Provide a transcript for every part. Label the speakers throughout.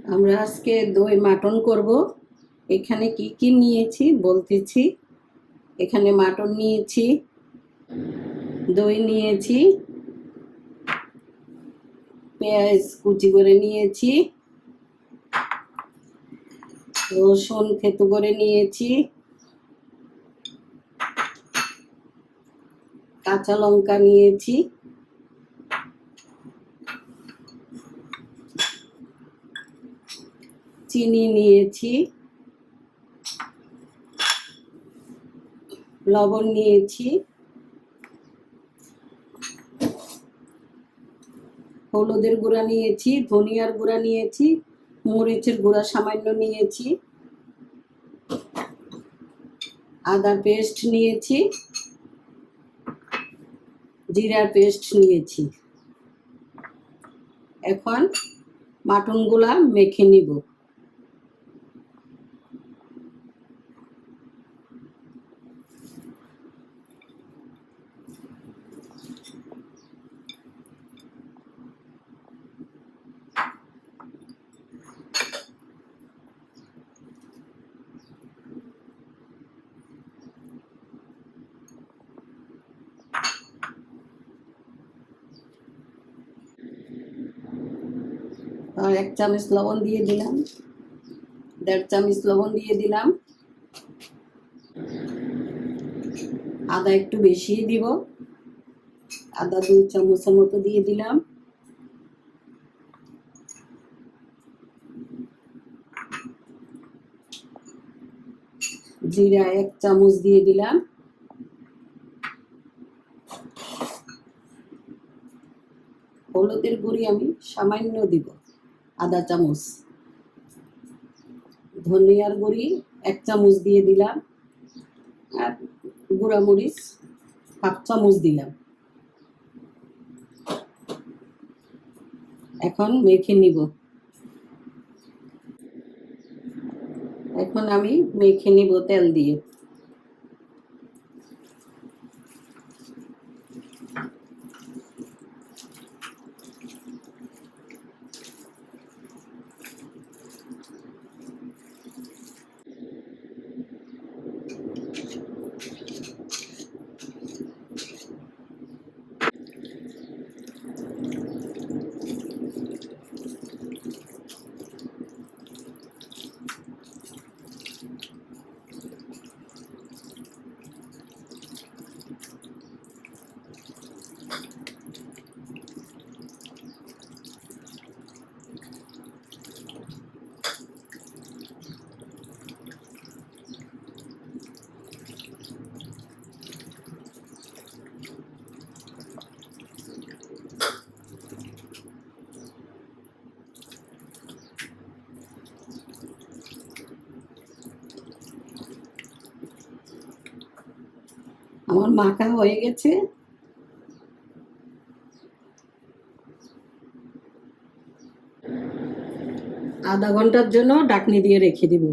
Speaker 1: আমরা আজকে দই মাটন করব। এখানে কি কি নিয়েছি বলতেছি। এখানে মাটন নিয়েছি, দই নিয়েছি, পেঁয়াজ কুচি করে নিয়েছি, রসুন থেতু করে নিয়েছি, কাঁচা লঙ্কা নিয়েছি, চিনি নিয়েছি, লবণ নিয়েছি, হলুদের গুঁড়া নিয়েছি, ধনিয়ার গুঁড়া নিয়েছি, মরিচের গুঁড়া সামান্য নিয়েছি, আদা পেস্ট নিয়েছি, জিরার পেস্ট নিয়েছি। এখন মাটনগুলা মেখে নিব। আর 1 চামচ লবণ দিয়ে দিলাম, 1.5 চামচ লবণ দিয়ে দিলাম, আদা একটু বেশি দিব, আদা 2 চামচের মতো দিয়ে দিলাম, জিরা 1 চামচ দিয়ে দিলাম, হলুদের গুঁড়ি আমি সামান্য দিব, আধা চামচ, ধনিয়ার গুঁড়ি 1 চামচ দিয়ে দিলাম, আর গুঁড়া মরিচ 1/2 চামচ দিলাম। এখন মেখে নিব। এখন আমি মেখে নিব তেল দিয়ে। আমার মাখা হয়ে গেছে। আধা ঘন্টার জন্য ঢাকনি দিয়ে রেখে দিব।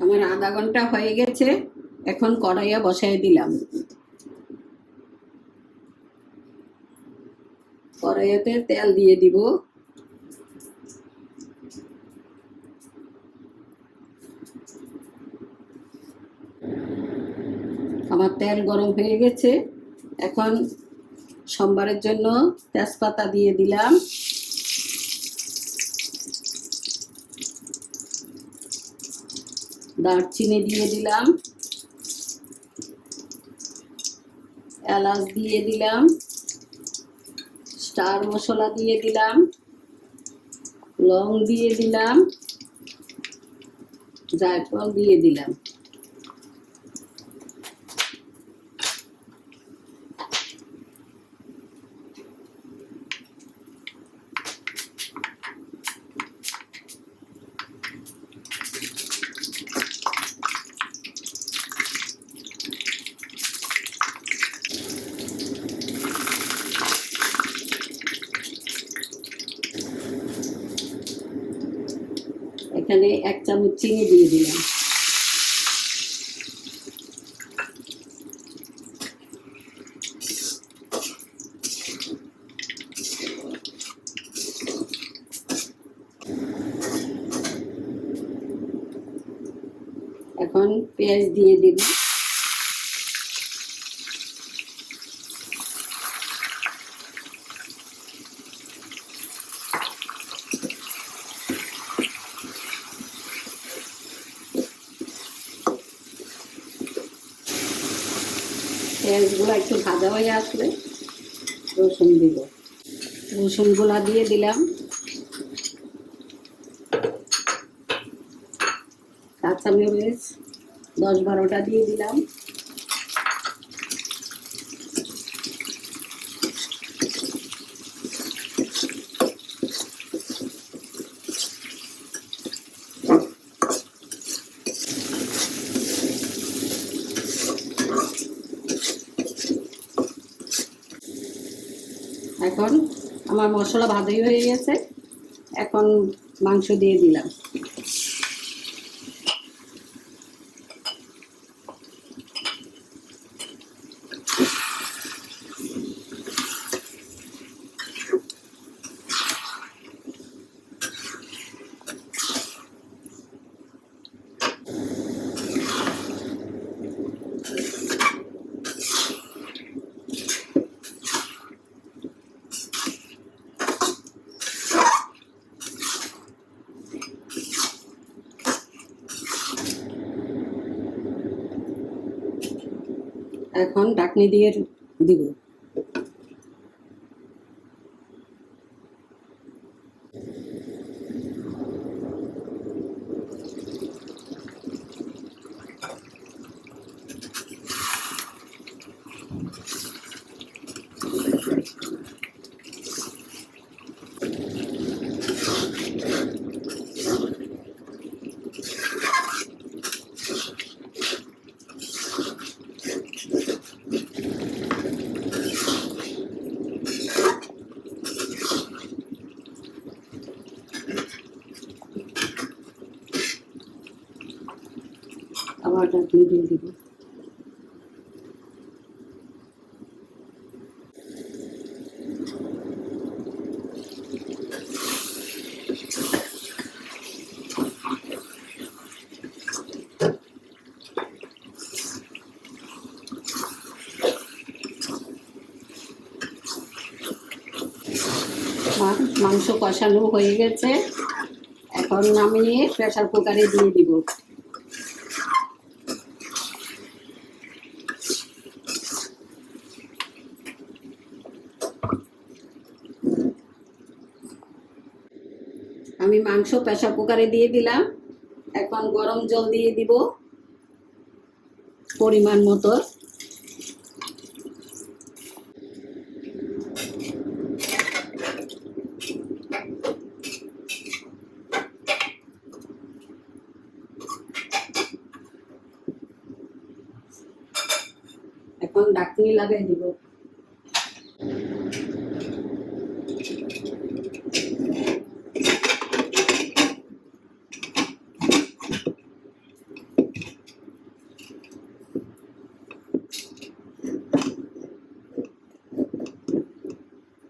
Speaker 1: আমার আধা ঘন্টা হয়ে গেছে। এখন কড়াইয়া বসাই দিলাম। কড়াইয়াতে তেল দিয়ে দিব। আমার তেল গরম হয়ে গেছে। এখন সোমবারের জন্য তেজপাতা দিয়ে দিলাম, দারচিনি দিয়ে দিলাম, এলাচ দিয়ে দিলাম, স্টার মশলা দিয়ে দিলাম, লং দিয়ে দিলাম, জায়ফল দিয়ে দিলাম। এখানে 1 চামচ চিনি দিয়ে দিলাম। এখন পেঁয়াজ দিয়ে দিব। পেঁয়াজগুলো একটু ভাজা হয়ে আসলে রসুন দিব। রসুনগুলা দিয়ে দিলাম। কাঁচামরিচ 10-12টা দিয়ে দিলাম। এখন আমার মশলা ভাজাই হয়ে গেছে, এখন মাংস দিয়ে দিলাম। এখন ঢাকনি দিয়ে দিব। আবার ঢাকনি দিয়ে দিব। মাংস কষানো হয়ে গেছে, এখন নামিয়ে প্রেসার কুকারে দিয়ে দিব। আমি মাংস প্রেসার কুকারে দিয়ে দিলাম। এখন গরম জল দিয়ে দিব পরিমাণ মতো। এখন ঢাকনি লাগাই দিব।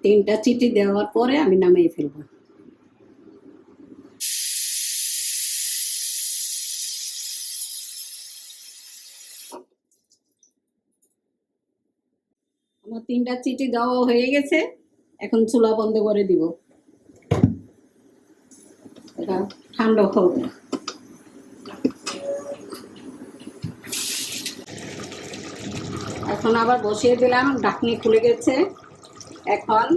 Speaker 1: তিনটা চিটি দেওয়ার পরে আমি নামিয়ে ফেলবো। আমার 3টা চিটি দেওয়া হয়ে গেছে, এখন চুলা বন্ধ করে দিব। এটা ঠান্ডা হবে। এখন আবার বসিয়ে দিলাম, ঢাকনি খুলে গেছে। এখন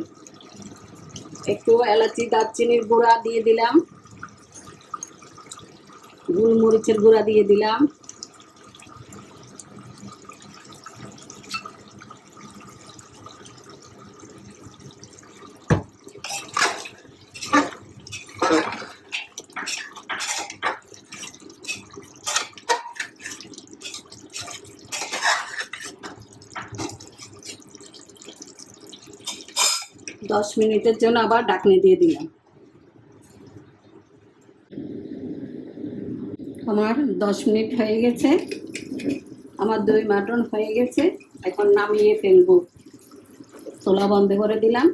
Speaker 1: একটু এলাচি দারচিনির গুঁড়া দিয়ে দিলাম, গোলমরিচের গুঁড়া দিয়ে দিলাম, দশ মিনিটের জন্য আবার ঢাকনি দিয়ে দিলাম। আমার 10 মিনিট হয়ে গেছে, আমার দই মাটন হয়ে গেছে। এখন নামিয়ে ফেলবো। চুলা বন্ধ করে দিলাম।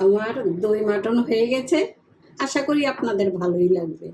Speaker 1: আমার দই মাটন হয়ে গেছে, আশা করি আপনাদের ভালোই লাগবে।